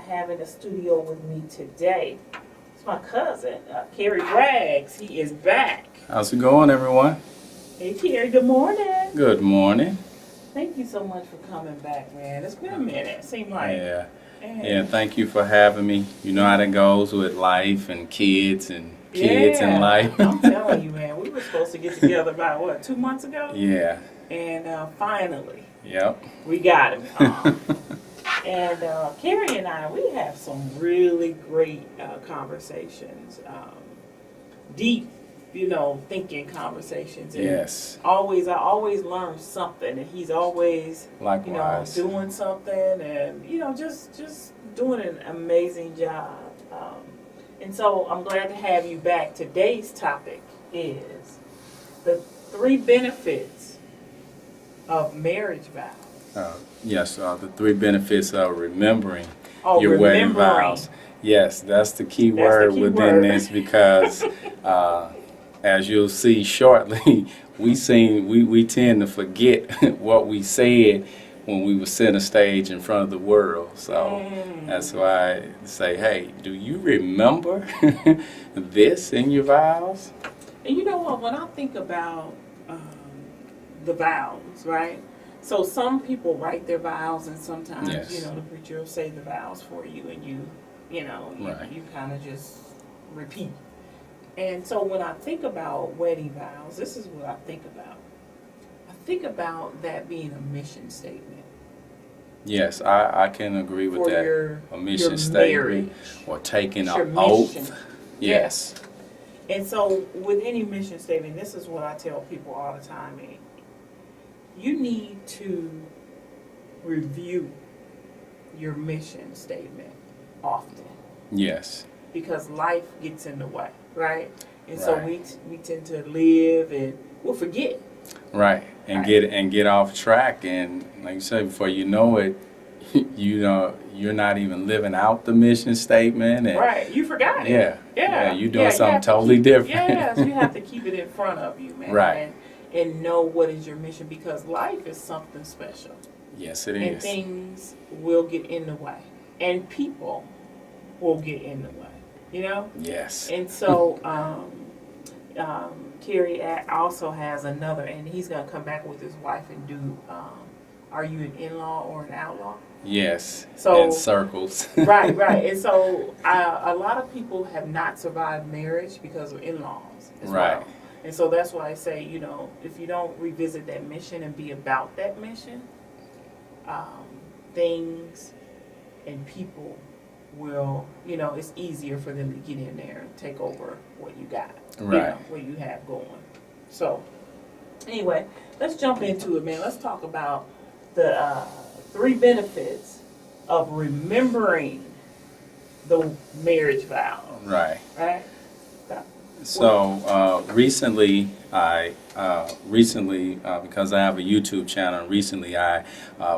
have in the studio with me today. It's my cousin, Kerry Braggs. He is back. How's it going, everyone? Hey, Kerry, good morning. Good morning. Thank you so much for coming back, man. It's been a minute. It seemed like. Yeah, thank you for having me. You know how that goes with life and kids and life. I'm telling you, man. We were supposed to get together about, what, 2 months ago? Yeah. And finally. Yep. We got him. And Kerry and I, we have some really great conversations. Deep, thinking conversations. And yes. I always learn something, and he's always, likewise, doing something, and just doing an amazing job. And so I'm glad to have you back. Today's topic is the 3 benefits of marriage vows. Yes, the 3 benefits of remembering your wedding vows. Yes, that's the key word within this because, as you'll see shortly, we tend to forget what we said when we were center stage in front of the world. So that's why I say, hey, do you remember this in your vows? And you know what? When I think about the vows, right? So some people write their vows, and sometimes, the preacher will say the vows for you, and you kind of just repeat. And so when I think about wedding vows, this is what I think about. I think about that being a mission statement. Yes, I can agree with that. A mission statement or taking an oath. Yes. And so with any mission statement, this is what I tell people all the time. You need to review your mission statement often. Yes. Because life gets in the way, right? And so we tend to live and we'll forget. Right. And get off track, and like you said, before you know it, you're not even living out the mission statement, and you forgot it. Yeah, you're doing something totally different. Yes, you have to keep it in front of you, man. Right. And know what is your mission, because life is something special. Yes, it is. And things will get in the way, and people will get in the way. Yes. And so Kerry also has another, and he's going to come back with his wife and do, are you an in-law or an outlaw? Yes, so, in circles. Right. And so a lot of people have not survived marriage because of in-laws as well. And so that's why I say, if you don't revisit that mission and be about that mission, things and people will, it's easier for them to get in there and take over what you got, what you have going. So anyway, let's jump into it, man. Let's talk about the 3 benefits of remembering the marriage vow. Right. So recently, because I have a YouTube channel, recently I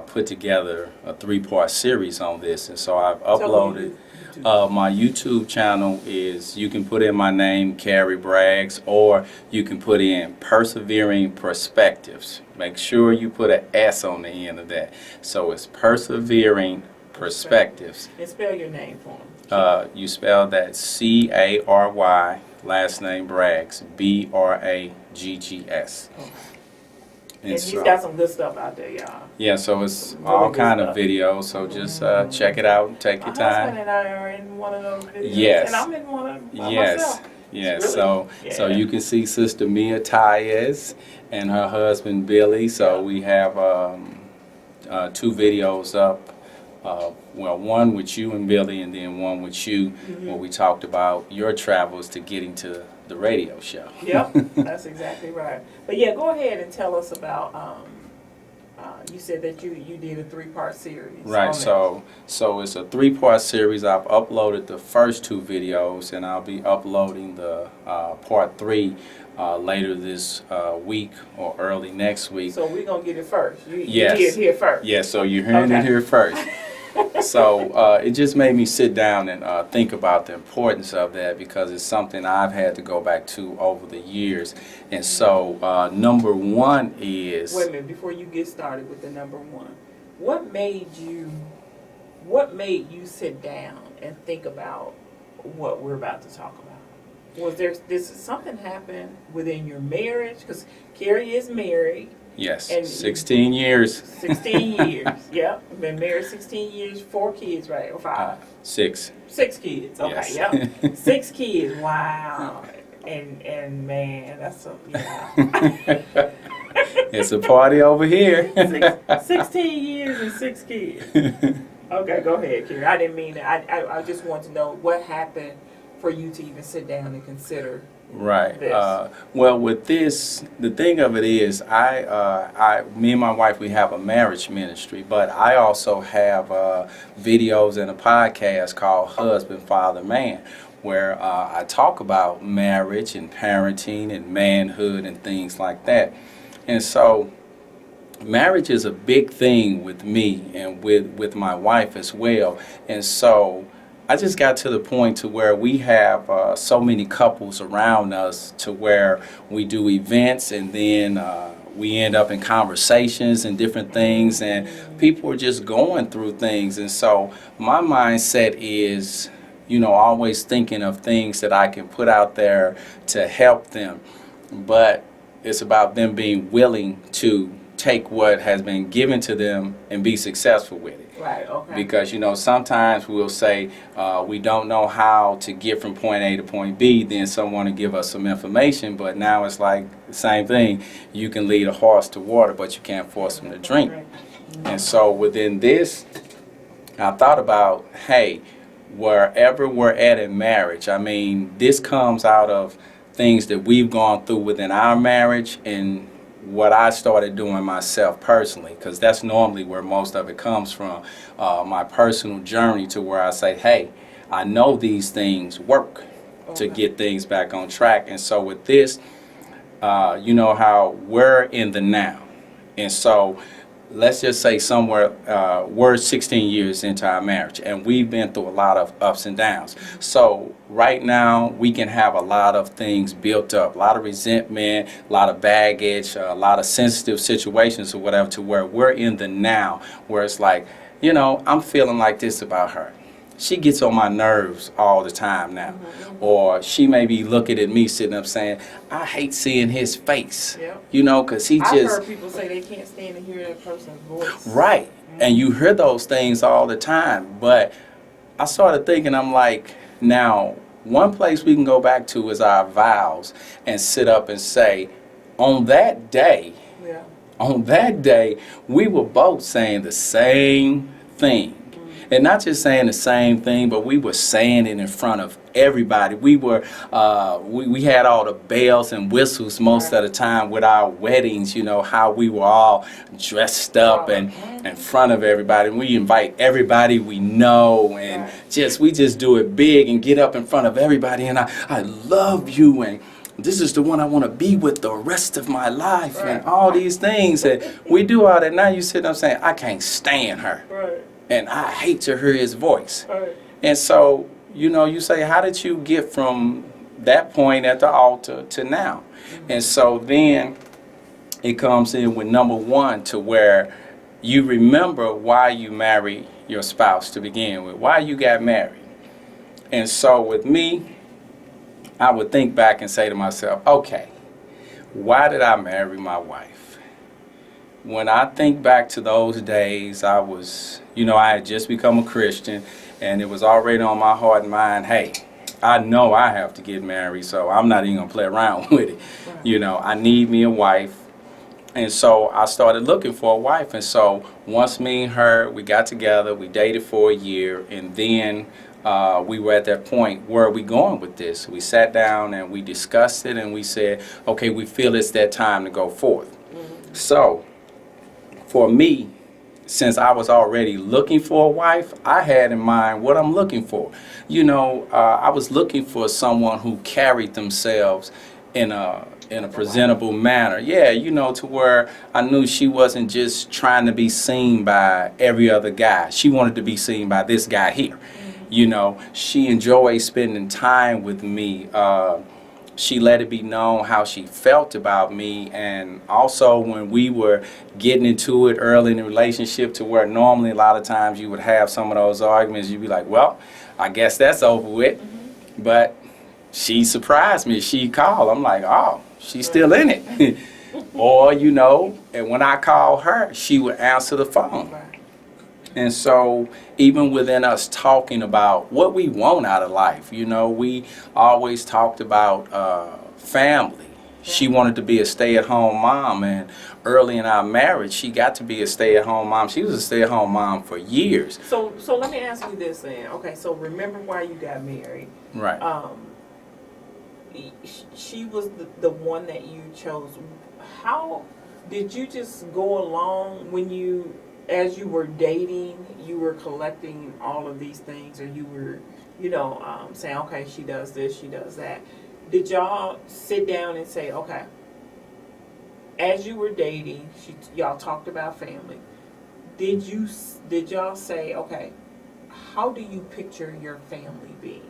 put together a 3-part series on this, and so I've uploaded. My YouTube channel is, you can put in my name, Kerry Braggs, or you can put in Persevering Perspectives. Make sure you put an S on the end of that. So it's Persevering Perspectives. And spell your name for me. You spell that C-A-R-Y, last name Braggs, B-R-A-G-G-S. Okay. And he's got some good stuff out there, y'all. Yeah, so it's all kind of videos, so just check it out and take your time. My husband and I are in one of those videos, yes. And I'm in one of them myself. Yes, really, so you can see Sister Mia Tyez and her husband Billy, so we have 2 videos up. Well, one with you and Billy, and then one with you, where we talked about your travels to getting to the radio show. Yep, that's exactly right. But yeah, go ahead and tell us about. You said that you did a 3-part series. Right. So it's a 3-part series. I've uploaded the first 2 videos, and I'll be uploading the part 3 later this week or early next week. So we're gonna get it first. You yes. hear it here first. Yes. So you're hearing it here first. So it just made me sit down and think about the importance of that, because it's something I've had to go back to over the years. And so number 1 is... Wait a minute, before you get started with the number 1, what made you what made you sit down and think about what we're about to talk about? Was there something happened within your marriage? Because Carrie is married. Yes, and 16 years. 16 years, yep. Been married 16 years, 4 kids, right? Or 5? 6. 6 kids, okay, Yes. yep. 6 kids, wow. And man, that's yeah. It's a party over here. 16 years and 6 kids. Okay, go ahead, Carrie. I didn't mean that. I just want to know what happened for you to even sit down and consider Right. this. Well, with this, the thing of it is, me and my wife, we have a marriage ministry, but I also have videos and a podcast called Husband, Father, Man, where I talk about marriage and parenting and manhood and things like that. And so marriage is a big thing with me and with my wife as well. And so I just got to the point to where we have so many couples around us to where we do events, and then we end up in conversations and different things, and people are just going through things. And so my mindset is, always thinking of things that I can put out there to help them. But it's about them being willing to take what has been given to them and be successful with it. Right, okay. Because, sometimes we'll say we don't know how to get from point A to point B, then someone will give us some information, but now it's like the same thing. You can lead a horse to water, but you can't force him to drink. And so within this, I thought about, hey, wherever we're at in marriage, this comes out of things that we've gone through within our marriage and what I started doing myself personally, because that's normally where most of it comes from, my personal journey to where I say, hey, I know these things work to get things back on track. And so with this, how we're in the now. And so let's just say somewhere we're 16 years into our marriage, and we've been through a lot of ups and downs. So right now we can have a lot of things built up, a lot of resentment, a lot of baggage, a lot of sensitive situations or whatever, to where we're in the now, where it's like, I'm feeling like this about her. She gets on my nerves all the time now. Or she may be looking at me sitting up saying, I hate seeing his face. Yep. Because he I've just... heard people say they can't stand to hear that person's voice. Right. And you hear those things all the time. But I started thinking, I'm like, now, one place we can go back to is our vows and sit up and say, on that day, we were both saying the same thing. And not just saying the same thing, but we were saying it in front of everybody. We were, we had all the bells and whistles most of the time with our weddings, how we were all dressed up and in front of everybody. And we invite everybody we know, and we just do it big and get up in front of everybody. And I love you, and this is the one I want to be with the rest of my life, and all these things. And we do all that. Now you sit up saying, I can't stand her. And I hate to hear his voice. And so, you say, how did you get from that point at the altar to now? And so then it comes in with number 1, to where you remember why you married your spouse to begin with, why you got married. And so with me, I would think back and say to myself, okay, why did I marry my wife? When I think back to those days, I was, I had just become a Christian, and it was already on my heart and mind, hey, I know I have to get married, so I'm not even going to play around with it. I need me a wife. And so I started looking for a wife. And so once me and her, we got together, we dated for a year, and then we were at that point, where are we going with this? We sat down and we discussed it, and we said, okay, we feel it's that time to go forth. So for me, since I was already looking for a wife, I had in mind what I'm looking for. I was looking for someone who carried themselves in a presentable manner. Yeah, to where I knew she wasn't just trying to be seen by every other guy. She wanted to be seen by this guy here. She enjoyed spending time with me. she let it be known how she felt about me. And also when we were getting into it early in the relationship, to where normally a lot of times you would have some of those arguments, you'd be like, well, I guess that's over with. But she surprised me. She called. I'm like, oh, she's still in it. Or, you know, and when I called her, she would answer the phone. And so even within us talking about what we want out of life, you know, we always talked about family. She wanted to be a stay-at-home mom, and early in our marriage, she got to be a stay-at-home mom. She was a stay-at-home mom for years. So let me ask you this then. Okay, so remember why you got married. Right. She was the one that you chose. How did you just go along when you, as you were dating, you were collecting all of these things, or you were, you know, saying, okay, she does this, she does that. Did y'all sit down and say, okay, as you were dating, y'all talked about family. Did y'all say, okay, how do you picture your family being?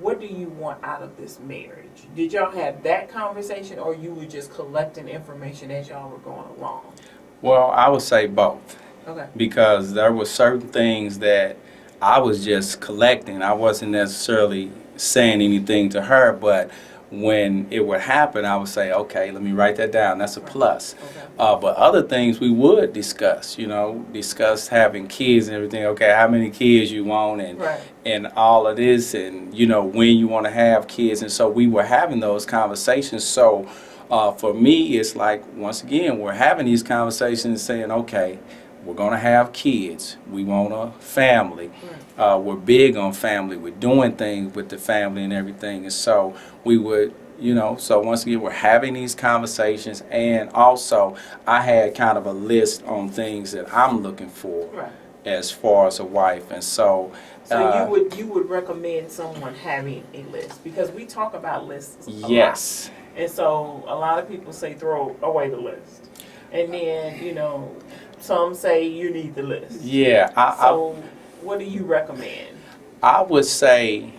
What do you want out of this marriage? Did y'all have that conversation, or you were just collecting information as y'all were going along? Well, I would say both. Okay. Because there were certain things that I was just collecting. I wasn't necessarily saying anything to her, but when it would happen, I would say, okay, let me write that down. That's a plus. Okay. But other things we would discuss, you know, discuss having kids and everything. Okay, how many kids you want, and Right. and all of this, and, you know, when you want to have kids. And so we were having those conversations. So for me, it's like, once again, we're having these conversations saying, okay, we're going to have kids. We want a family. Right. We're big on family. We're doing things with the family and everything. And so we would, you know, so once again, we're having these conversations. And also, I had kind of a list on things that I'm looking for, Right. as far as a wife. And so you would recommend someone having a list, because we talk about lists a yes. lot. And so a lot of people say throw away the list. And then, you know, some say you need the list. Yeah. So what do you recommend? I would say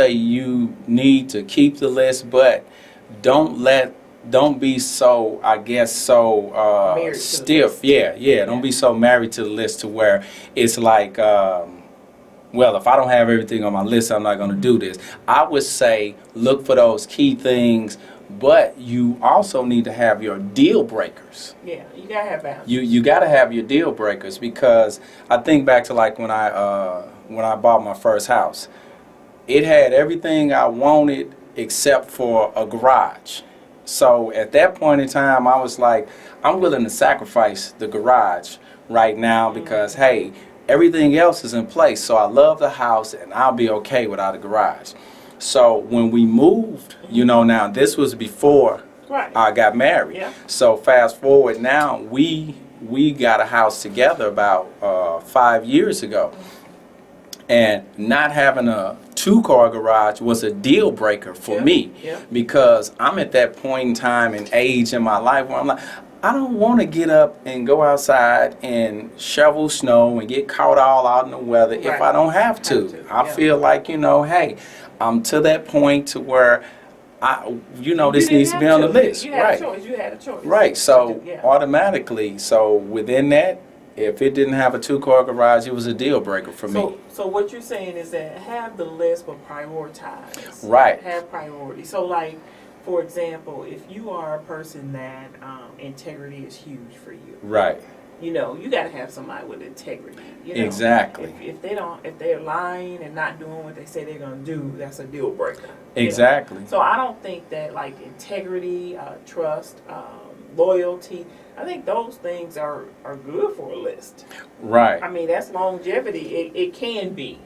you need to keep the list, but don't be so, I guess, so Married to the stiff. list. Yeah. Don't be so married to the list to where it's like, well, if I don't have everything on my list, I'm not going to do this. I would say look for those key things, but you also need to have your deal breakers. Yeah, you gotta have balance. You got to have your deal breakers, because I think back to like when I bought my first house. It had everything I wanted except for a garage. So at that point in time, I was like, I'm willing to sacrifice the garage right now, because, hey, everything else is in place. So I love the house, and I'll be okay without a garage. So when we moved, you know, now this was before Right. I got married. Yeah. So fast forward now, we got a house together about 5 years ago. And not having a 2-car garage was a deal breaker for me, because I'm at that point in time and age in my life where I'm like, I don't want to get up and go outside and shovel snow and get caught all out in the weather if I don't have to. I feel like, you know, hey, I'm to that point to where this needs to be on the list. You had a choice. You had a choice. Right. So automatically, so within that, if it didn't have a 2-car garage, it was a deal breaker for me. So what you're saying is that have the list, but prioritize. Right. Have priority. So like, for example, if you are a person that integrity is huge for you. Right. You know, you got to have somebody with integrity. You know? Exactly. If they're lying and not doing what they say they're gonna do, that's a deal breaker. Exactly. You know? So I don't think that like integrity, trust, loyalty, I think those things are good for a list. Right. I mean, that's longevity. It can be.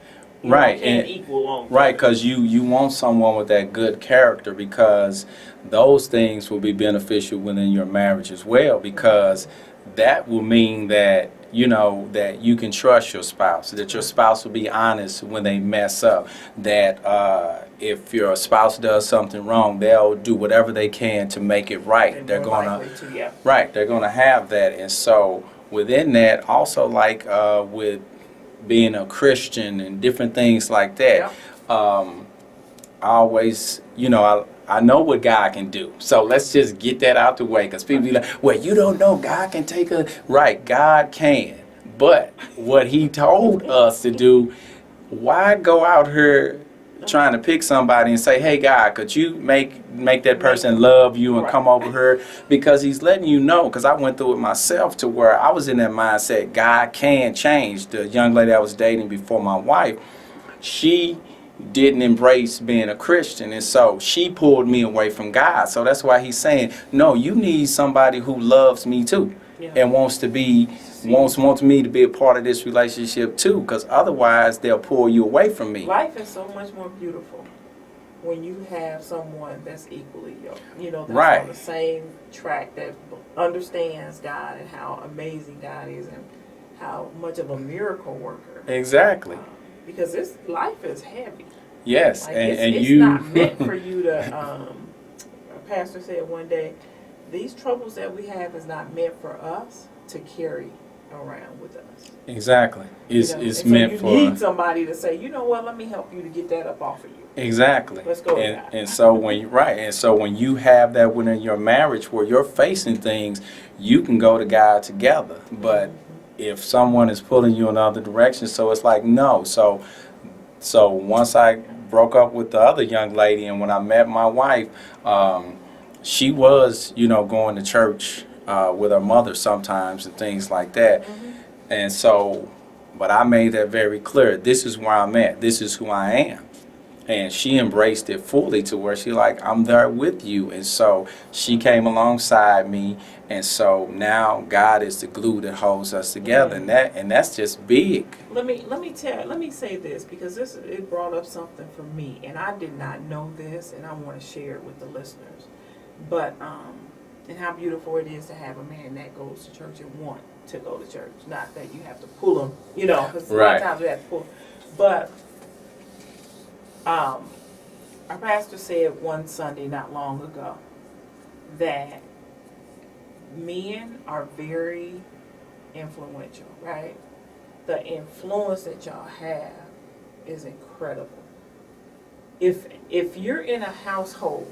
Right. It can equal longevity. Right, because you want someone with that good character, because those things will be beneficial within your marriage as well, because that will mean that, you know, that you can trust your spouse, that your spouse will be honest when they mess up, that if your spouse does something wrong, they'll do whatever they can to make it right. They're going to right, they're going to have that. And so within that, also like with being a Christian and different things like that, I always, you know, I know what God can do. So let's just get that out the way, because people be like, well, you don't know God can take a, right, God can. But what he told us to do, why go out here trying to pick somebody and say, hey, God, could you make that person love you and come over here? Because he's letting you know, because I went through it myself to where I was in that mindset, God can change. The young lady I was dating before my wife, she didn't embrace being a Christian, and so she pulled me away from God. So that's why he's saying, no, you need somebody who loves me too, and wants me to be a part of this relationship too, because otherwise they'll pull you away from me. Life is so much more beautiful when you have someone that's equally yoked, that's on the same track, that understands God and how amazing God is and how much of a miracle worker. Exactly. Because life is heavy. Yes, like it's not meant for you to. A pastor said one day, these troubles that we have is not meant for us to carry around with us. Exactly. It's meant for. You need somebody to say, you know what? Let me help you to get that up off of you. Exactly. Let's go. And so when you have that within your marriage where you're facing things, you can go to God together. But if someone is pulling you in other directions, so it's like no. So once I broke up with the other young lady, and when I met my wife, she was going to church with her mother sometimes and things like that. And so, but I made that very clear. This is where I'm at. This is who I am. And she embraced it fully to where she like, I'm there with you. And so she came alongside me. And so now God is the glue that holds us together. And that's just big. Let me say this, because it brought up something for me, and I did not know this, and I want to share it with the listeners. But and how beautiful it is to have a man that goes to church and want to go to church. Not that you have to pull him, because a lot of times we have to pull. But our pastor said one Sunday not long ago that men are very influential, right? The influence that y'all have is incredible. If you're in a household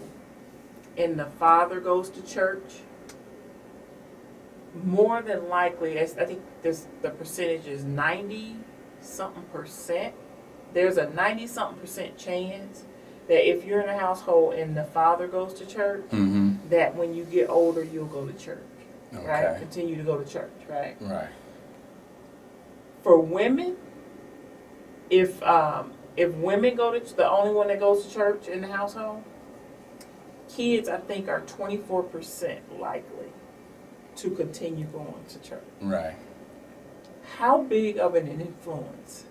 and the father goes to church, more than likely, I think the percentage is 90-something%. There's a 90-something% chance that if you're in a household and the father goes to church, that when you get older, you'll go to church, right? Continue to go to church, right? Right. For women, if women go to the only one that goes to church in the household, kids I think are 24% likely to continue going to church. Right. How big of an influence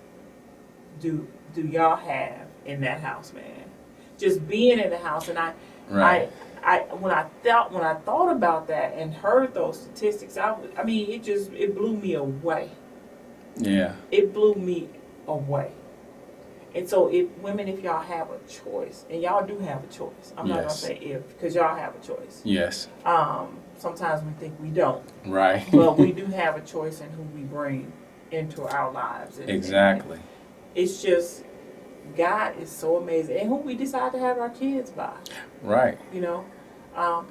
do y'all have in that house, man? Just being in the house, and when I thought about that and heard those statistics, it blew me away. Yeah. It blew me away. And so if y'all have a choice, and y'all do have a choice. I'm not going to say if, because y'all have a choice. Yes. Sometimes we think we don't. Right. But we do have a choice in who we bring into our lives. Exactly. And it's just, God is so amazing. And who we decide to have our kids by. Right.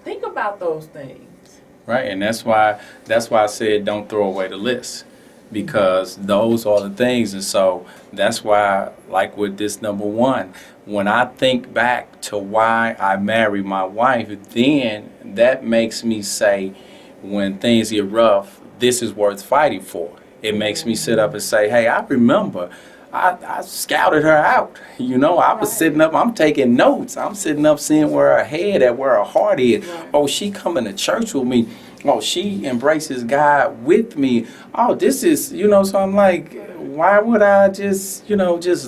Think about those things. Right. And that's why I said don't throw away the list. Because those are the things. And so that's why, like with this number one, when I think back to why I married my wife, then that makes me say, when things get rough, this is worth fighting for. It makes me sit up and say, hey, I remember I scouted her out. I was sitting up, I'm taking notes. I'm sitting up seeing where her head at, where her heart is. Right. Oh, she coming to church with me. Oh, she embraces God with me. Oh, this is, so I'm like, why would I just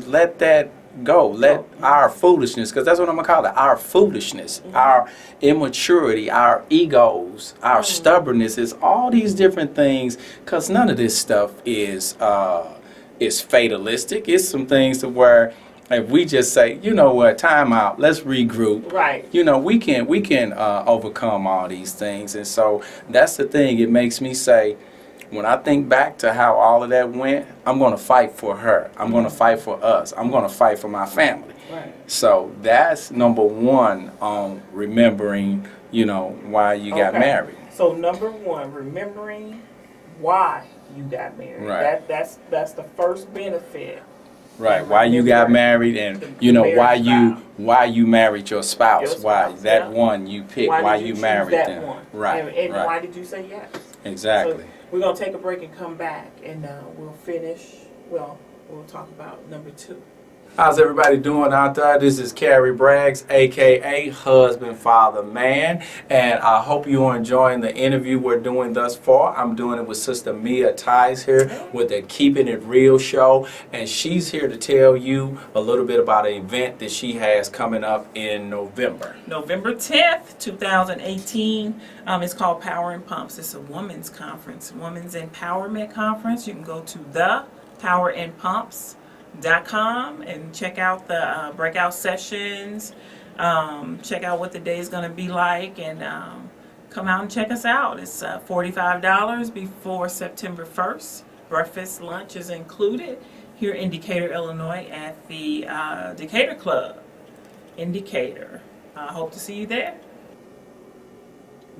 let that go? Let our foolishness, because that's what I'm going to call it, our foolishness, our immaturity, our egos, our stubbornness, is all these different things, because none of this stuff is fatalistic. It's some things to where if we just say, what, time out, let's regroup. Right. We can overcome all these things. And so that's the thing. It makes me say, when I think back to how all of that went, I'm going to fight for her. I'm going to fight for us. I'm going to fight for my family. Right. So that's number one on remembering, why you got married. So number one, remembering why you got married. Right. That's the first benefit. Right. Why you got married, and why you married your spouse. Why that one you picked. Why you married that them. One. Right. And right. why did you say yes? Exactly. So we're gonna take a break and come back, and we'll finish. Well, we'll talk about number two. How's everybody doing out there? This is Carrie Braggs, aka Husband, Father, Man, and I hope you are enjoying the interview we're doing thus far. I'm doing it with Sister Mia Tice here with the Keeping It Real show, and she's here to tell you a little bit about an event that she has coming up in November. November 10th, 2018. It's called Power and Pumps. It's a women's conference, women's empowerment conference. You can go to thepowerandpumps.com and check out the breakout sessions, check out what the day is going to be like, and come out and check us out. It's $45 before September 1st. Breakfast, lunch is included here in Decatur, Illinois at the Decatur Club in Decatur. I hope to see you there.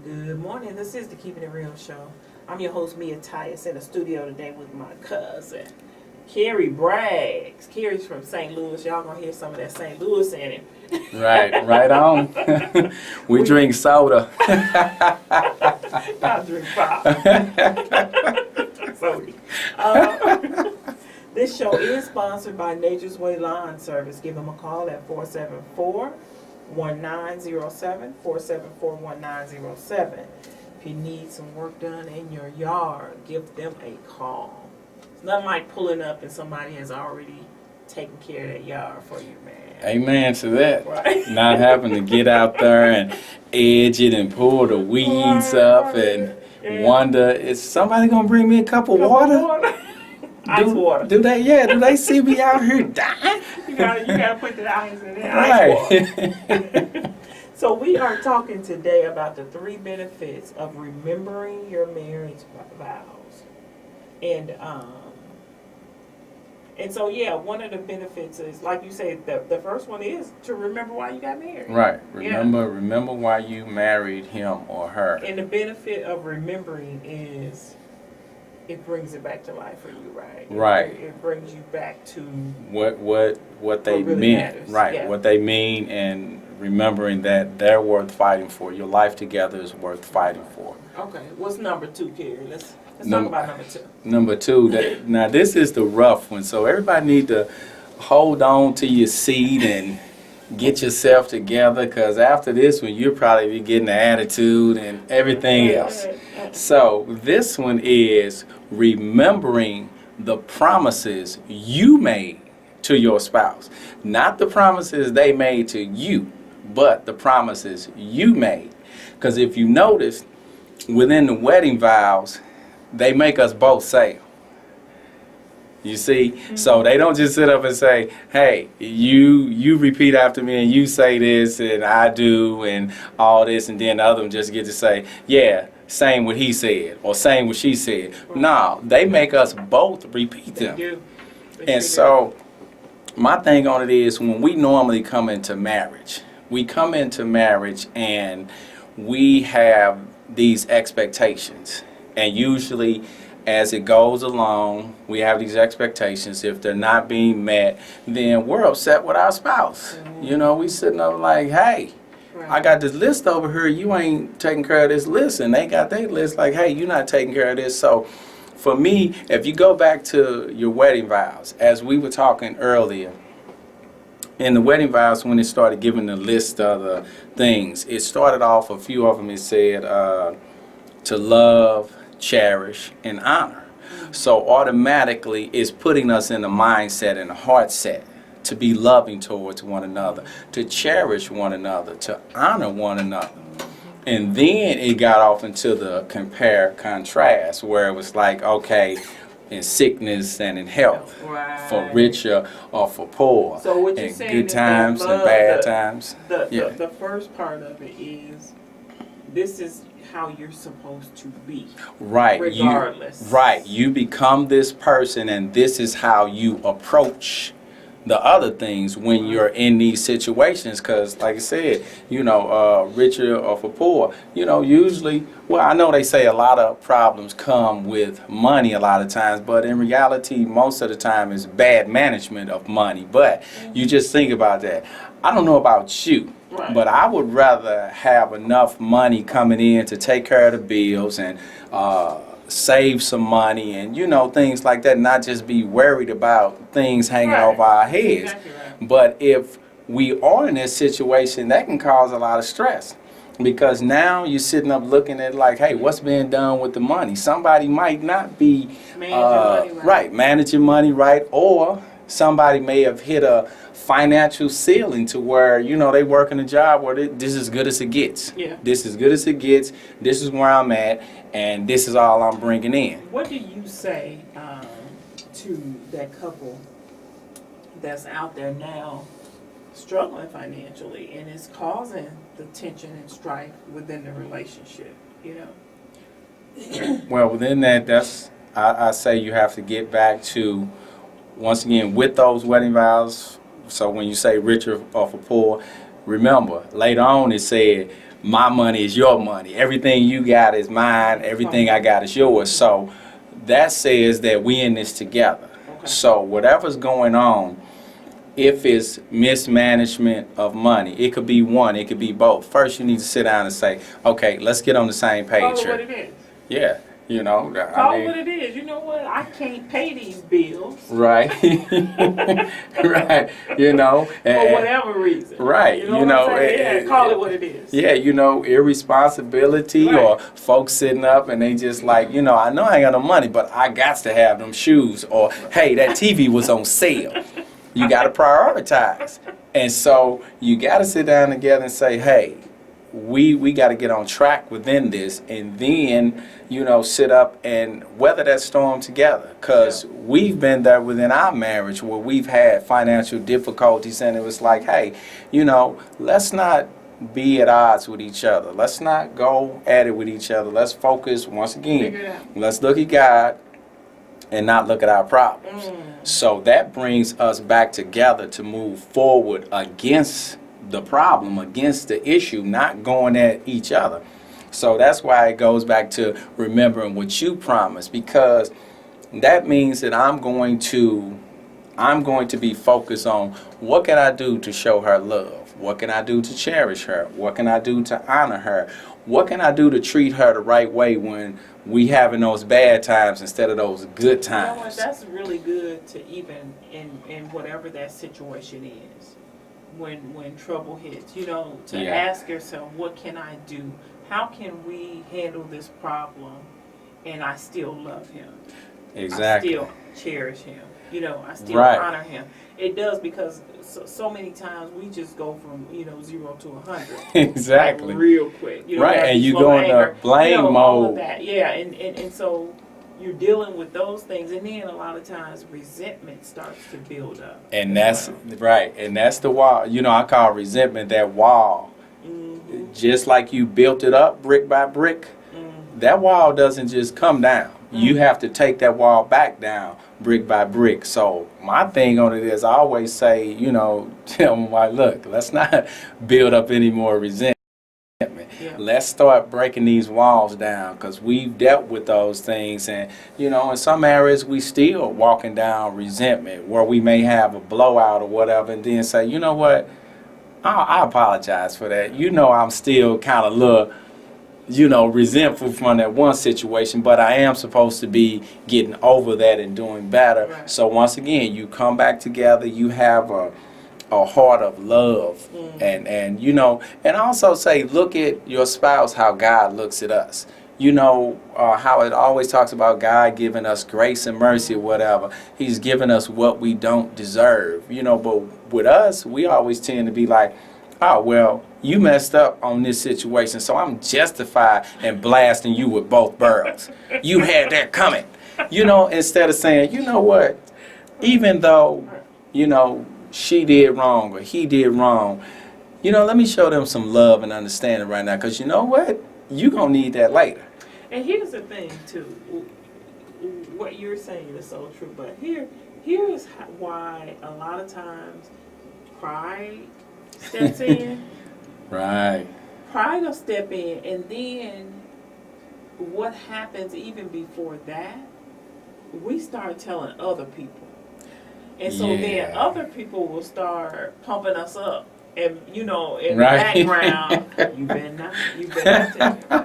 Good morning. This is the Keeping It Real show. I'm your host, Mia Tice, in the studio today with my cousin, Carrie Braggs. Carrie's from St. Louis. Y'all gonna hear some of that St. Louis in it. Right on. we drink soda. Y'all drink pop. This show is sponsored by Nature's Way Lawn Service. Give them a call at 474-1907, 474-1907. If you need some work done in your yard, give them a call. Nothing like pulling up and somebody has already taken care of that yard for you, man. Amen to that. Right. Not having to get out there and edge it and pull the weeds up and wonder, is somebody going to bring me a cup of water? Ice water. Do they see me out here dying? You gotta put the ice in there. Right. Ice water. So we are talking today about the 3 benefits of remembering your marriage vows. And so, one of the benefits is, like you said, the first one is to remember why you got married. Right. Remember why you married him or her. And the benefit of remembering is it brings it back to life for you, right? Right. It brings you back to what they really meant. matters. Right. Yeah. What they mean, and remembering that they're worth fighting for. Your life together is worth fighting for. Okay. What's number 2, Carrie? Let's talk about number 2. Number 2, now this is the rough one, so everybody need to hold on to your seat and get yourself together, because after this one, you'll probably be getting the attitude and everything else. So this one is remembering the promises you made to your spouse. Not the promises they made to you, but the promises you made. Because if you notice, within the wedding vows, they make us both say, you see, so they don't just sit up and say, hey, you repeat after me and you say this and I do and all this, and then the other one just get to say, yeah, same what he said or same what she said. No, they make us both repeat them. They do. And so my thing on it is, when we normally come into marriage and we have these expectations, and usually as it goes along, we have these expectations. If they're not being met, then we're upset with our spouse. Mm-hmm. We sitting up like, hey, right, I got this list over here. You ain't taking care of this list. And they got their list like, hey, you're not taking care of this. So for me, if you go back to your wedding vows, as we were talking earlier, in the wedding vows, when it started giving the list of the things, it started off, a few of them, it said to love, cherish, and honor. So automatically it's putting us in a mindset and a heart set to be loving towards one another, to cherish one another, to honor one another. And then it got off into the compare contrast, where it was like, okay, in sickness and in health, right, for richer or for poor, so what you're in saying good is times and bad times. The first part of it is, this is how you're supposed to be. Right. Regardless. You become this person, and this is how you approach the other things when you're in these situations. Because like I said, richer or for poor, usually, well, I know they say a lot of problems come with money a lot of times, but in reality, most of the time it's bad management of money. But you just think about that. I don't know about you, but I would rather have enough money coming in to take care of the bills and save some money and things like that, not just be worried about things hanging over our heads. Exactly right. But if we are in this situation, that can cause a lot of stress, because now you're sitting up looking at like, hey, what's being done with the money? Somebody might not be managing money right, or somebody may have hit a financial ceiling to where they working a job where this is as good as it gets. This is good as it gets. This is where I'm at, and this is all I'm bringing in. What do you say to that couple that's out there now struggling financially and it's causing the tension and strife within the relationship? Well, within that, I say you have to get back to, once again, with those wedding vows. So when you say richer or for poor, remember, later on it said, my money is your money. Everything you got is mine. Everything I got is yours. So that says that we in this together. Okay. So whatever's going on, if it's mismanagement of money, it could be one, it could be both. First, you need to sit down and say, okay, let's get on the same page here. Call it what it is. Yeah. Call it what it is. You know what? I can't pay these bills. Right. Right. For whatever reason. Right. Call it what it is. Yeah, irresponsibility or folks sitting up and they just like, I know I ain't got no money, but I got to have them shoes. Or, hey, that TV was on sale. You got to prioritize. And so you got to sit down together and say, hey, we got to get on track within this, and then sit up and weather that storm together, because we've been there within our marriage where we've had financial difficulties, and it was like, hey, let's not be at odds with each other. Let's not go at it with each other. Let's focus once again. Let's look at God and not look at our problems. So that brings us back together to move forward against the problem, against the issue, not going at each other. So that's why it goes back to remembering what you promised, because that means that I'm going to be focused on what can I do to show her love? What can I do to cherish her? What can I do to honor her? What can I do to treat her the right way when we having those bad times instead of those good times? That's really good to even in whatever that situation is. When trouble hits, to ask yourself, what can I do? How can we handle this problem and I still love him? Exactly. I still cherish him. I still honor him. It does, because so many times we just go from 0 to 100. Exactly. Like real quick. And you go in the blame mode. All of that. Yeah, and so you're dealing with those things, and then a lot of times resentment starts to build up. And that's right. And that's the wall. I call resentment that wall. Mm-hmm. Just like you built it up brick by brick, that wall doesn't just come down. You have to take that wall back down brick by brick. So my thing on it is I always say, tell them, like, look, let's not build up any more resentment. Yeah. Let's start breaking these walls down, because we've dealt with those things, and in some areas we still walking down resentment where we may have a blowout or whatever, and then say, you know what, I apologize for that. I'm still kind of little resentful from that one situation, but I am supposed to be getting over that and doing better. Right. So once again, you come back together, you have a heart of love, and also say, look at your spouse how God looks at us. How it always talks about God giving us grace and mercy or whatever. He's giving us what we don't deserve, but with us, we always tend to be like, oh, well, you messed up on this situation, so I'm justified in blasting you with both barrels. You had that coming. Instead of saying, you know what, even though, she did wrong or he did wrong, let me show them some love and understanding right now, because you know what? You're going to need that later. And here's the thing, too. What you're saying is so true, but Here's why a lot of times pride steps in. Right. Pride will step in, and then what happens even before that, we start telling other people. And so then other people will start pumping us up. And, in the background, you better not tell me.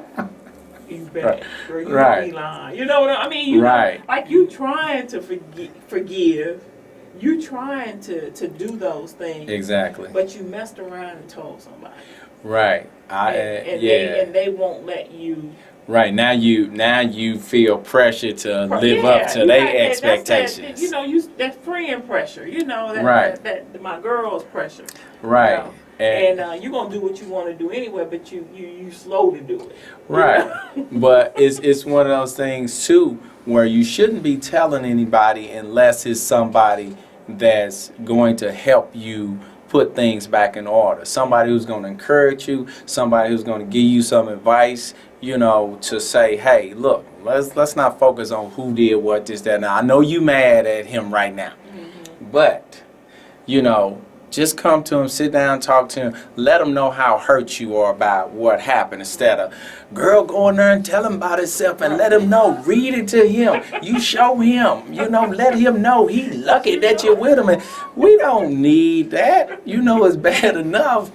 You better, girl, you don't be lying. You know what I mean? Like you trying to forgive. You trying to do those things. Exactly. But you messed around and told somebody. Right. And they won't let you. Right. Now you feel pressure to live up to their expectations. That's friend pressure. That my girl's pressure. Right. And you're gonna do what you want to do anyway, but you slow to do it. Right. But it's one of those things too where you shouldn't be telling anybody unless it's somebody that's going to help you put things back in order. Somebody who's going to encourage you, somebody who's going to give you some advice, to say, hey, look, let's not focus on who did what, this, that. Now, I know you mad at him right now, but, just come to him, sit down, talk to him, let him know how hurt you are about what happened instead of, girl, go in there and tell him about himself and let him know. Read it to him. You show him, let him know he lucky that you're with him. And we don't need that. It's bad enough,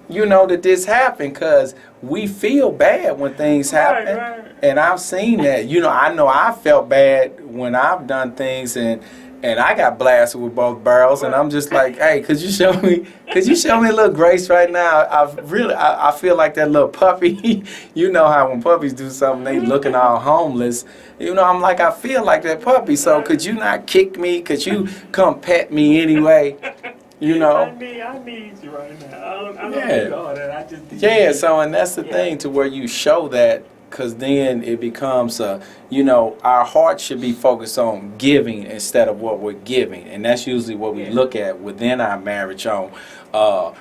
that this happened because we feel bad when things happen. Right. And I've seen that. I know I felt bad when I've done things and I got blasted with both barrels, and I'm just like, hey, could you show me a little grace right now? I feel like that little puppy. You know how when puppies do something, they looking all homeless. I'm like, I feel like that puppy. So could you not kick me? Could you come pet me anyway? I need you right now. I don't need all that. I just need so and that's the thing to where you show that. Because then it becomes, our heart should be focused on giving instead of what we're giving. And that's usually what we look at within our marriage on,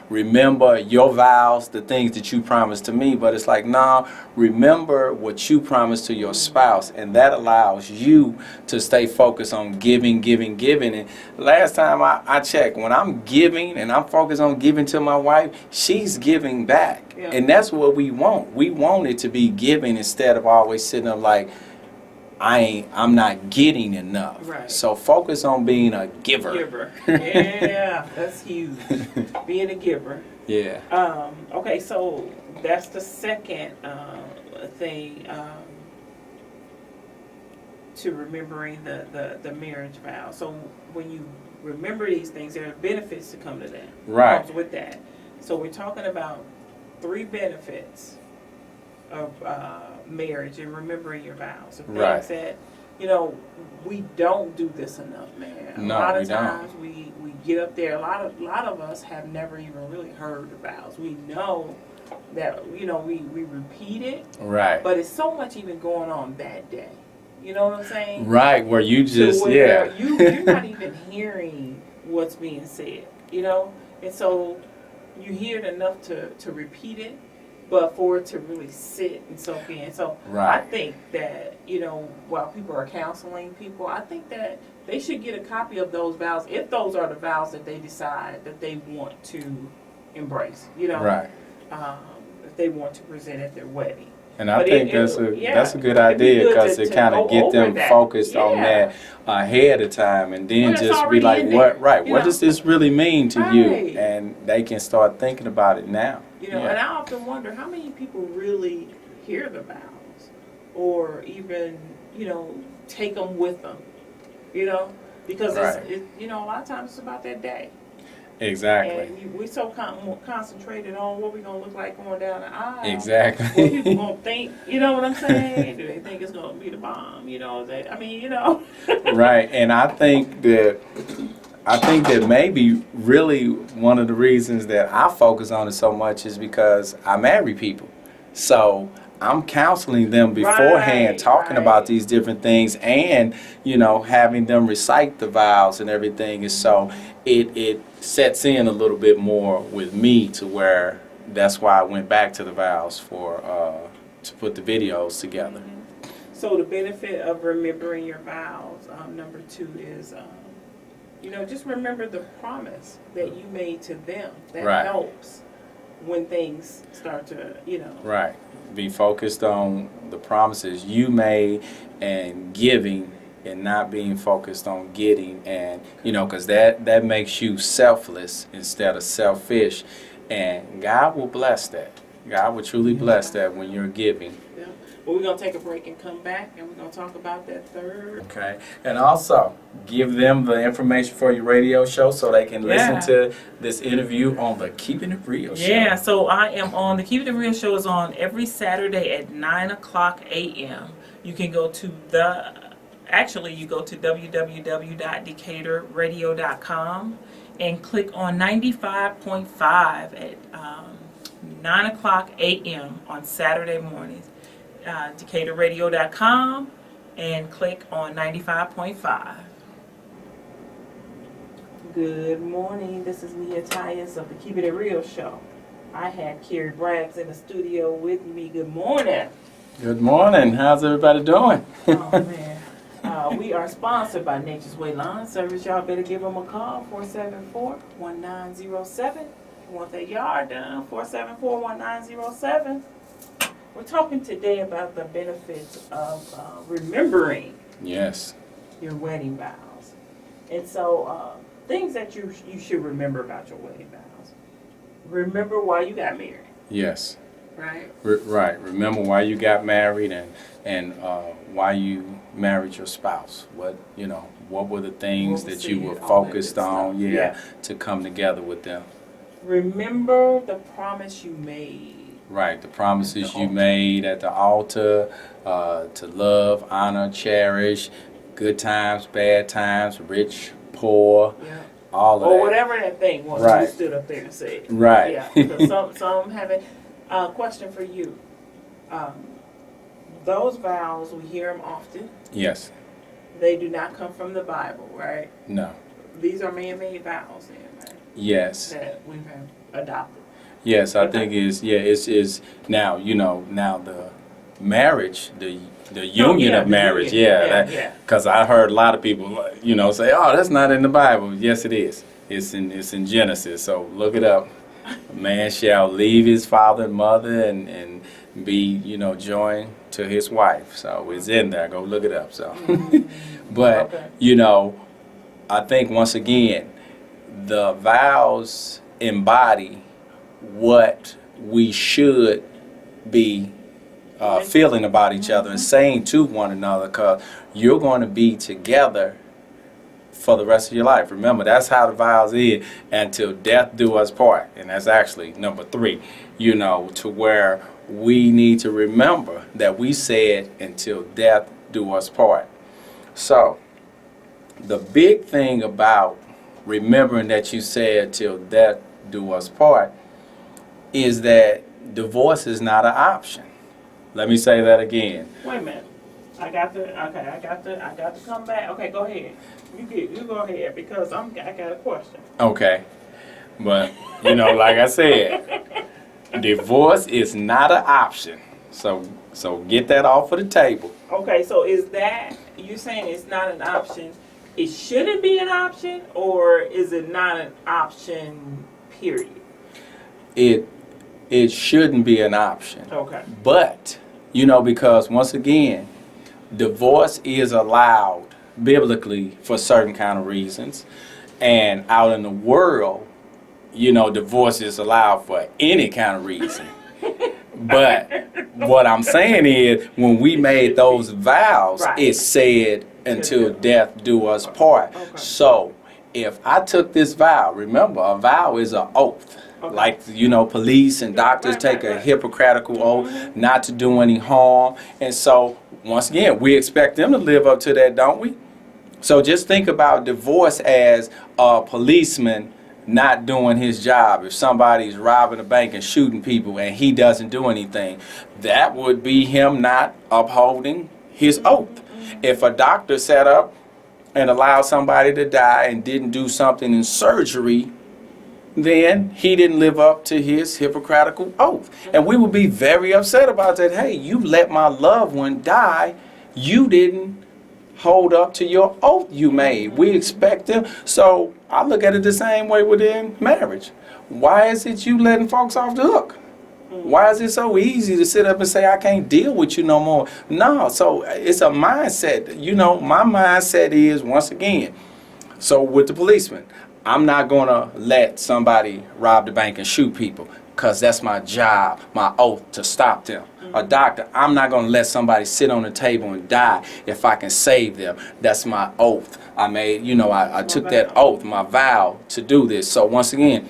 remember your vows, the things that you promised to me. But it's like, nah, remember what you promised to your spouse. And that allows you to stay focused on giving. And last time I checked, when I'm giving and I'm focused on giving to my wife, she's giving back. Yeah. And that's what we want. We want it to be giving instead of always sitting up like, I'm not getting enough. Right. So focus on being a giver. Yeah, that's huge. Being a giver. Yeah. Okay, so that's the second thing to remembering the marriage vow. So when you remember these things, there are benefits to come to that. Right. Comes with that. So we're talking about 3 benefits of marriage and remembering your vows. The things that, we don't do this enough, man. A lot of times we get up there. A lot of us have never even really heard the vows. We know that, we repeat it. Right. But it's so much even going on that day. You know what I'm saying? Right, where you just, you're not even hearing what's being said, And so you hear it enough to repeat it, but for it to really sit and soak in. So I think that, while people are counseling people, I think that they should get a copy of those vows, if those are the vows that they decide that they want to embrace, Right. If they want to present at their wedding. And I think that's a good idea because it kind of get them focused on that ahead of time, and then just be like, what does this really mean to you? And they can start thinking about it now. And I often wonder how many people really hear the vows or even, take them with them, because it's a lot of times it's about that day. Exactly. And we're so concentrated on what we're going to look like going down the aisle. Exactly. What people going to think, you know what I'm saying? Do they think it's going to be the bomb? Right. And I think that maybe really one of the reasons that I focus on it so much is because I marry people. So I'm counseling them beforehand, talking about these different things and, having them recite the vows and everything. And so it sets in a little bit more with me to where that's why I went back to the vows to put the videos together. Mm-hmm. So the benefit of remembering your vows, number 2 is You know, just remember the promise that you made to them. That Right. helps when things start to, Right. Be focused on the promises you made and giving, and not being focused on getting, and because that makes you selfless instead of selfish, and God will bless that. God will truly bless that when you're giving. Yeah. Well, we're going to take a break and come back, and we're going to talk about that third. Okay. And also, give them the information for your radio show so they can listen to this interview on the Keeping It Real show. Yeah, so I am on the Keeping It Real show is on every Saturday at 9 o'clock a.m. You can go to you go to www.decaturradio.com and click on 95.5 at 9 o'clock a.m. on Saturday mornings. DecaturRadio.com and click on 95.5. Good morning. This is Mia Tyus of the Keeping It Real show. I had Carrie Braggs in the studio with me. Good morning. Good morning. How's everybody doing? Oh, man. We are sponsored by Nature's Way Lawn Service. Y'all better give them a call, 474-1907. You want that yard done, 474-1907. We're talking today about the benefits of remembering your wedding vows. And so things that you should remember about your wedding vows. Remember why you got married. Yes. Right? Right. Remember why you got married and why you married your spouse. What were the things that you were focused on to come together with them. Remember the promise you made. Right, the promises you made at the altar, to love, honor, cherish, good times, bad times, rich, poor, all of that. Or whatever that thing was you stood up there and said. Right. Yeah, because some have it. Question for you. Those vows, we hear them often. Yes. They do not come from the Bible, right? No. These are man-made vows, then, right? Yes. That we have adopted. Yes, I think it's now the marriage, the union of marriage, because I heard a lot of people say, oh, that's not in the Bible. Yes, it is. It's in Genesis. So look it up. A man shall leave his father and mother and be joined to his wife. So it's in there. Go look it up. So, but I think once again the vows embody what we should be feeling about each other and saying to one another, because you're going to be together for the rest of your life. Remember, that's how the vows is, until death do us part. And that's actually number 3, to where we need to remember that we said until death do us part. So the big thing about remembering that you said till death do us part is that divorce is not an option. Let me say that again. Wait a minute. I got to come back. Okay, go ahead. You go ahead, because I got a question. Okay. But like I said, divorce is not an option. So get that off of the table. Okay, so is that you saying it's not an option? It shouldn't be an option, or is it not an option, period? It shouldn't be an option. Okay. But, because once again, divorce is allowed biblically for certain kind of reasons. And out in the world, divorce is allowed for any kind of reason. But what I'm saying is, when we made those vows, it said until death do us part. Okay. So if I took this vow, remember, a vow is an oath. Okay. Like, police and doctors take a Hippocratical oath not to do any harm. And so, once again, we expect them to live up to that, don't we? So just think about divorce as a policeman not doing his job. If somebody's robbing a bank and shooting people and he doesn't do anything, that would be him not upholding his oath. If a doctor sat up and allowed somebody to die and didn't do something in surgery, then he didn't live up to his Hippocratical oath. And we would be very upset about that. Hey, you let my loved one die. You didn't hold up to your oath you made. We expect them. So I look at it the same way within marriage. Why is it you letting folks off the hook? Why is it so easy to sit up and say, I can't deal with you no more? No, so it's a mindset. You know, my mindset is, once again, so with the policeman, I'm not going to let somebody rob the bank and shoot people because that's my job, my oath to stop them. A doctor, I'm not going to let somebody sit on the table and die if I can save them. That's my oath. I made, you know, I took that oath, my vow to do this. So once again,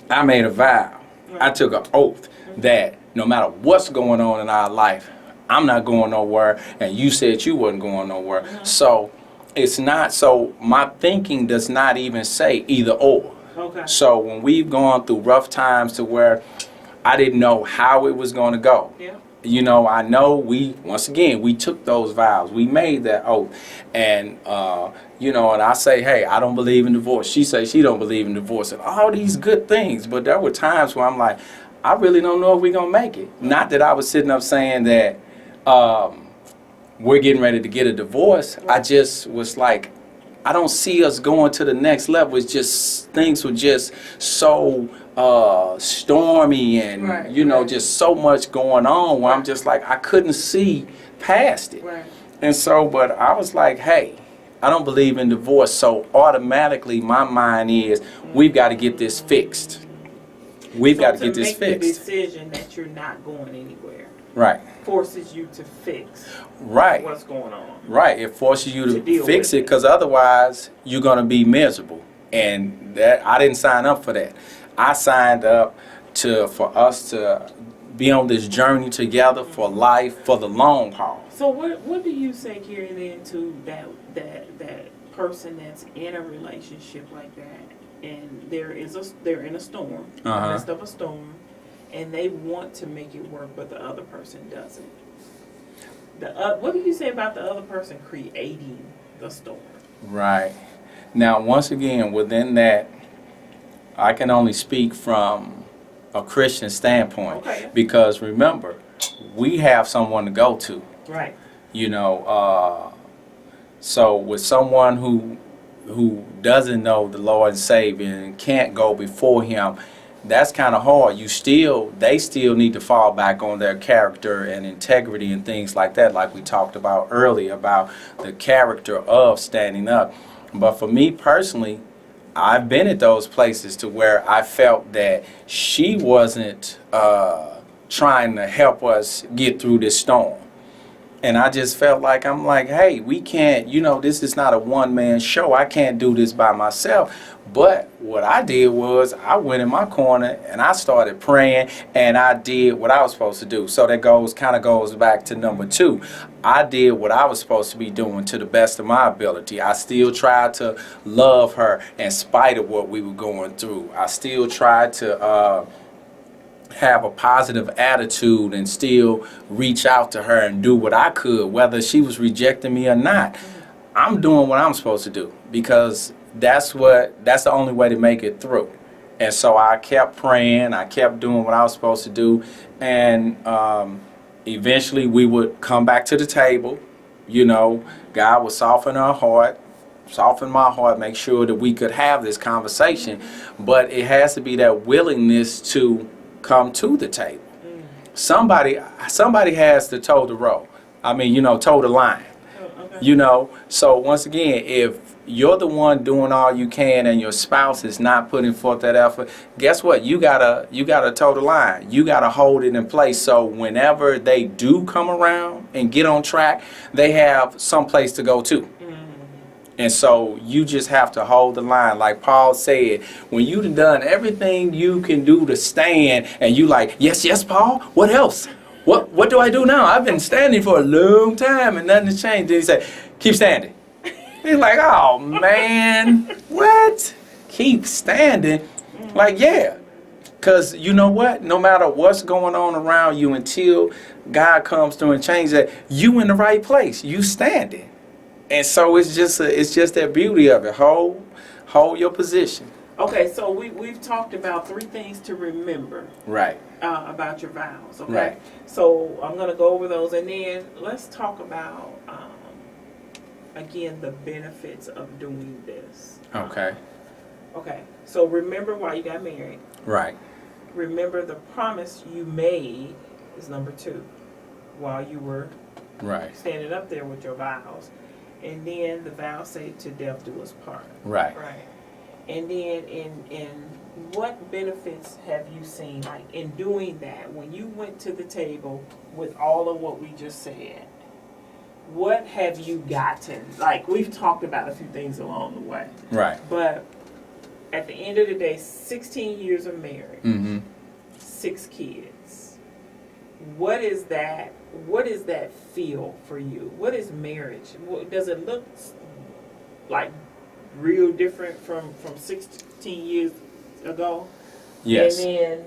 I made a vow. I took an oath that no matter what's going on in our life, I'm not going nowhere, and you said you wasn't going nowhere. So it's not, so my thinking does not even say either or. Okay. So when we've gone through rough times to where I didn't know how it was going to go. Yeah. You know, I know once again, we took those vows. We made that oath. And, you know, and I say, hey, I don't believe in divorce. She says she don't believe in divorce and all these good things. But there were times where I'm like, I really don't know if we're going to make it. Not that I was sitting up saying that we're getting ready to get a divorce. I just was like, I don't see us going to the next level. It's just, things were just so stormy and, you know, just so much going on where I'm just like, I couldn't see past it. Right. And so, but I was like, hey, I don't believe in divorce. So automatically my mind is, we've got to get this fixed. We've got to get this fixed. To make the decision that you're not going anywhere. Right. Forces you to fix what's going on. Right. It forces you to fix it because otherwise you're going to be miserable. And that I didn't sign up for that. I signed up for us to be on this journey together for life, for the long haul. So what do you say, Gary, then to that person that's in a relationship like that, and they're in a storm, in the midst of a storm, and they want to make it work, but the other person doesn't? What do you say about the other person creating the storm? Right. Now, once again, within that, I can only speak from a Christian standpoint. Okay. Because remember, we have someone to go to. Right. You know, so with someone who doesn't know the Lord and Savior and can't go before Him, that's kind of hard. They still need to fall back on their character and integrity and things like that, like we talked about earlier, about the character of standing up. But for me personally, I've been at those places to where I felt that she wasn't trying to help us get through this storm. And I just felt like, I'm like, hey, we can't, you know, this is not a one-man show. I can't do this by myself. But what I did was I went in my corner and I started praying and I did what I was supposed to do. So that kind of goes back to number 2. I did what I was supposed to be doing to the best of my ability. I still tried to love her in spite of what we were going through. I still tried to have a positive attitude and still reach out to her and do what I could, whether she was rejecting me or not. I'm doing what I'm supposed to do because that's the only way to make it through. And so I kept praying, I kept doing what I was supposed to do, and eventually we would come back to the table. You know, God would soften my heart, make sure that we could have this conversation. But it has to be that willingness to come to the table. Somebody has to toe the road. I mean, you know, toe the line. Okay. You know, so once again, if you're the one doing all you can and your spouse is not putting forth that effort, guess what? You gotta toe the line. You gotta hold it in place so whenever they do come around and get on track, they have some place to go to. And so you just have to hold the line. Like Paul said, when you've done everything you can do to stand and you like, yes, Paul, what else? What do I do now? I've been standing for a long time and nothing has changed. Then he said, keep standing. He's like, oh man, what? Keep standing? Like, yeah. Because you know what? No matter what's going on around you, until God comes through and changes that, you in the right place. You standing. And so it's just that beauty of it. Hold your position. Okay, so we've talked about 3 things to remember. Right. About your vows. Okay. Right. So I'm gonna go over those, and then let's talk about again, the benefits of doing this. Okay. Okay. So remember why you got married. Right. Remember the promise you made is number 2 while you were standing up there with your vows. And then the vows say to death do us part. Right. Right. And then in what benefits have you seen, like in doing that, when you went to the table with all of what we just said, what have you gotten? Like, we've talked about a few things along the way. Right. But at the end of the day, 16 years of marriage, Mm-hmm. 6 kids. What is that feel for you? What is marriage? Does it look like real different from 16 years ago? Yes. And then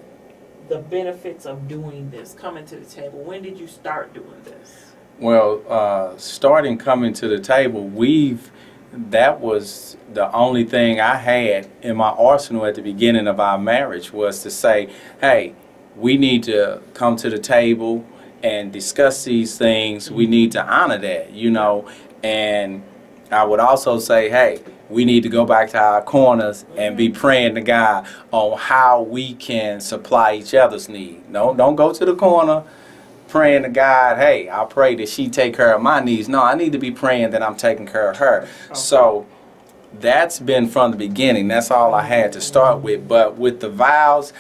the benefits of doing this, coming to the table. When did you start doing this? Well, starting coming to the table, that was the only thing I had in my arsenal at the beginning of our marriage, was to say, hey, we need to come to the table and discuss these things. We need to honor that, and I would also say, hey, we need to go back to our corners and be praying to God on how we can supply each other's need. No, don't go to the corner praying to God, hey, I pray that she take care of my needs. No, I need to be praying that I'm taking care of her. Okay. So that's been from the beginning. That's all I had to start with. But with the vows,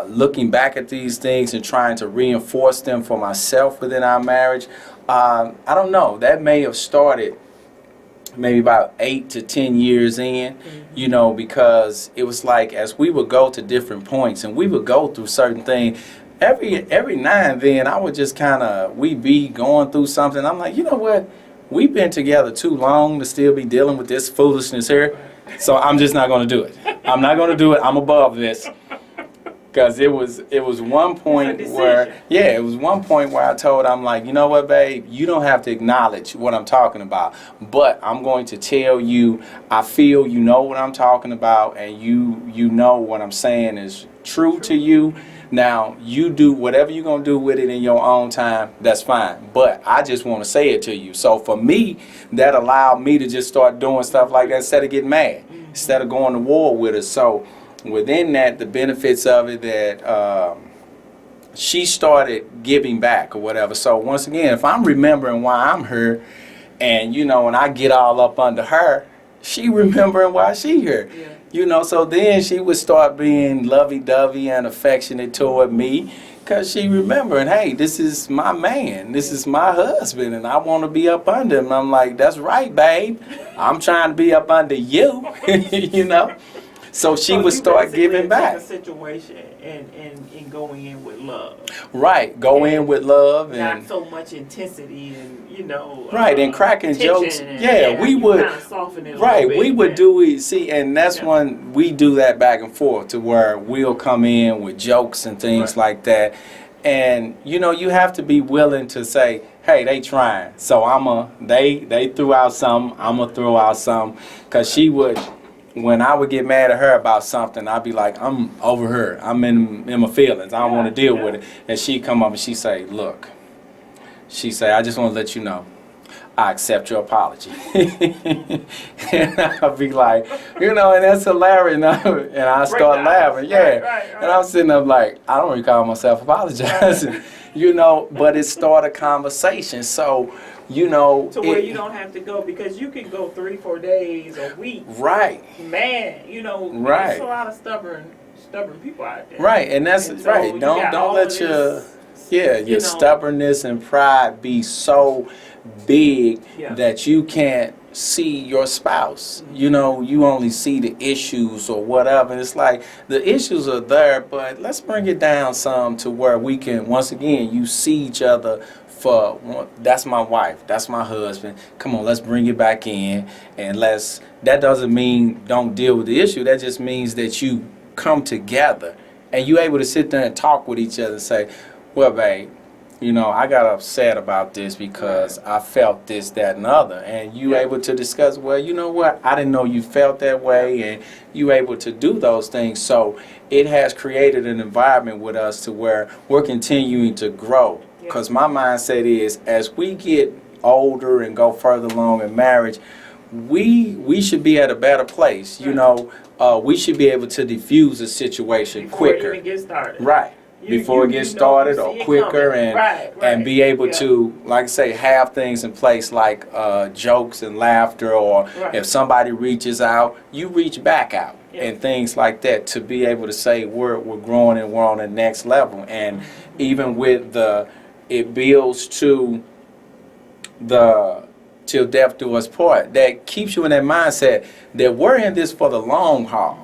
looking back at these things and trying to reinforce them for myself within our marriage, I don't know. That may have started maybe about 8 to 10 years in, because it was like as we would go to different points and we would go through certain things, every now and then I would just we'd be going through something. I'm like, you know what? We've been together too long to still be dealing with this foolishness here. So I'm just not going to do it. I'm not going to do it. I'm above this. Because it was one point where I told her, I'm like, you know what, babe, you don't have to acknowledge what I'm talking about, but I'm going to tell you, I feel you know what I'm talking about, and you know what I'm saying is true to you. Now, you do whatever you're going to do with it in your own time, that's fine. But I just want to say it to you. So for me, that allowed me to just start doing stuff like that instead of getting mad, instead of going to war with her. So within that, the benefits of it, that she started giving back or whatever. So once again, if I'm remembering why I'm here, and and I get all up under her, she remembering why she here. Yeah. So then she would start being lovey-dovey and affectionate toward me, because she remembering, hey, this is my man, this is my husband, and I want to be up under him. And I'm like, that's right, babe, I'm trying to be up under you. So she would start giving back. A situation and going in with love. Right, in with love, and not so much intensity and right, and cracking jokes. We would kind of soften it. Right, we would do it. See, and that's when we do that back and forth, to where we'll come in with jokes and things like that. And you have to be willing to say, hey, they trying. So they threw out some, I'ma throw out some, because she would. When I would get mad at her about something, I'd be like, I'm over her. I'm in my feelings. I don't want to deal with it. And she'd come up and she'd say, look, I just want to let you know, I accept your apology. And I'd be like, and that's hilarious. And I start laughing. Right. And I'm sitting up like, I don't recall myself apologizing. But it started a conversation. So, to where you don't have to go, because you can go 3-4 days, a week. Right. Man, right. There's a lot of stubborn people out there. Right, and that's so right. Don't let your stubbornness and pride be so big that you can't see your spouse. You only see the issues or whatever. It's like the issues are there, but let's bring it down some to where we can, once again, you see each other for, that's my wife, that's my husband. Come on, let's bring it back in, and that doesn't mean don't deal with the issue. That just means that you come together and you're able to sit there and talk with each other and say, well, babe, I got upset about this because I felt this, that, and other. And you able to discuss, well, you know what? I didn't know you felt that way, and you able to do those things. So it has created an environment with us to where we're continuing to grow. Because my mindset is, as we get older and go further along in marriage, we should be at a better place. You know, we should be able to diffuse a situation quicker. Before it even gets started. Right. Before it gets started, or quicker, and be able to, like I say, have things in place like jokes and laughter, or if somebody reaches out, you reach back out, and things like that, to be able to say we're growing and we're on the next level. And even with it builds to the till death do us part, that keeps you in that mindset that we're in this for the long haul.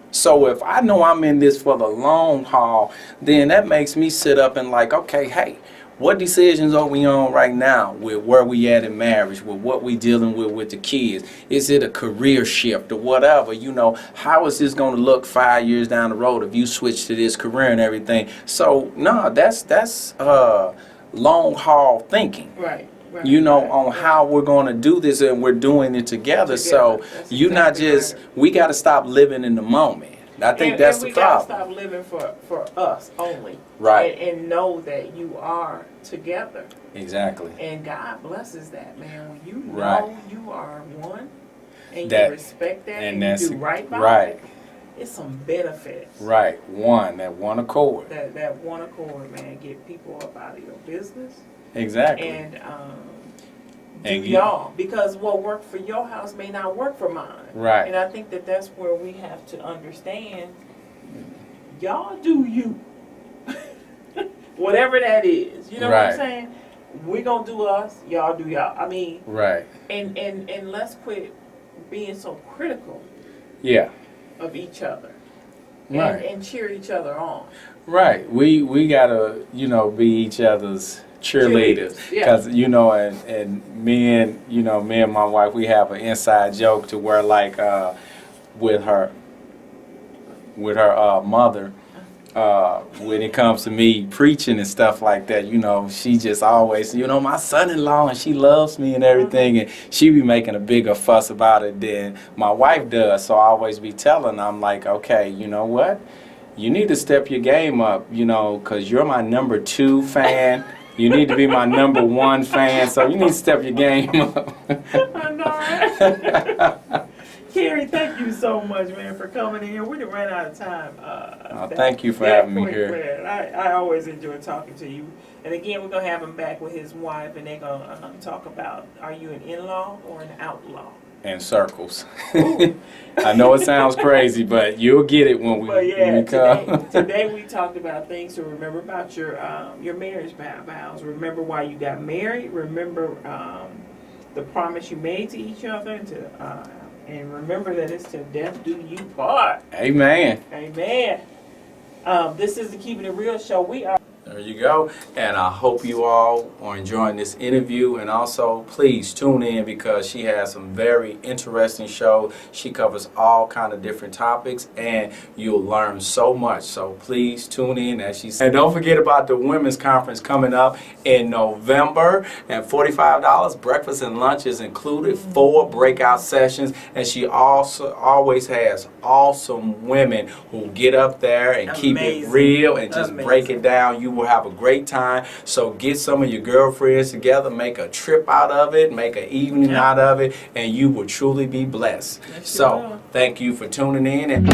So if I know I'm in this for the long haul, then that makes me sit up and like, okay, hey, what decisions are we on right now with where we at in marriage, with what we dealing with the kids? Is it a career shift or whatever? You know, how is this going to look 5 years down the road if you switch to this career and everything? So no, that's long haul thinking. Right. You know, on how we're going to do this, and we're doing it together. So you not just, we got to stop living in the moment. I think that's the problem. We got to stop living for us only. Right. And know that you are together. Exactly. And God blesses that, man. When you know you are one, and you respect that, and you do right by it, it's some benefits. Right. That one accord. That one accord, man. Get people up out of your business. Exactly. And y'all, because what worked for your house may not work for mine. Right. And I think that's where we have to understand, y'all do you. Whatever that is. You know what I'm saying? We're going to do us, y'all do y'all. I mean, and let's quit being so critical of each other. And cheer each other on. Right. We got to, be each other's cheerleaders, because and me and my wife, we have an inside joke to where, like, with her mother, when it comes to me preaching and stuff like that, she just always, my son-in-law, and she loves me and everything, and she be making a bigger fuss about it than my wife does. So I always be telling, I'm like, okay, you know what, you need to step your game up, because you're my number 2 fan. You need to be my number 1 fan, so you need to step your game up. I know, right? Carrie, thank you so much, man, for coming in here. We done ran out of time. Thank you for having me here. I always enjoy talking to you. And again, we're going to have him back with his wife, and they're going to talk about, are you an in-law or an outlaw? And circles. I know it sounds crazy, but you'll get it when we come. Today we talked about things to remember about your marriage vows. Remember why you got married. Remember the promise you made to each other, and remember that it's till death do you part. Amen. Amen. This is the Keeping It Real show. We are. There you go. And I hope you all are enjoying this interview. And also, please tune in, because she has some very interesting shows. She covers all kind of different topics, and you'll learn so much. So please tune in, as she said. And don't forget about the women's conference coming up in November. And $45, breakfast and lunch is included, 4 breakout sessions. And she also always has awesome women who get up there and keep it real and just break it down. You will have a great time. So get some of your girlfriends together, make a trip out of it, make an evening out of it, and you will truly be blessed. So thank you for tuning in.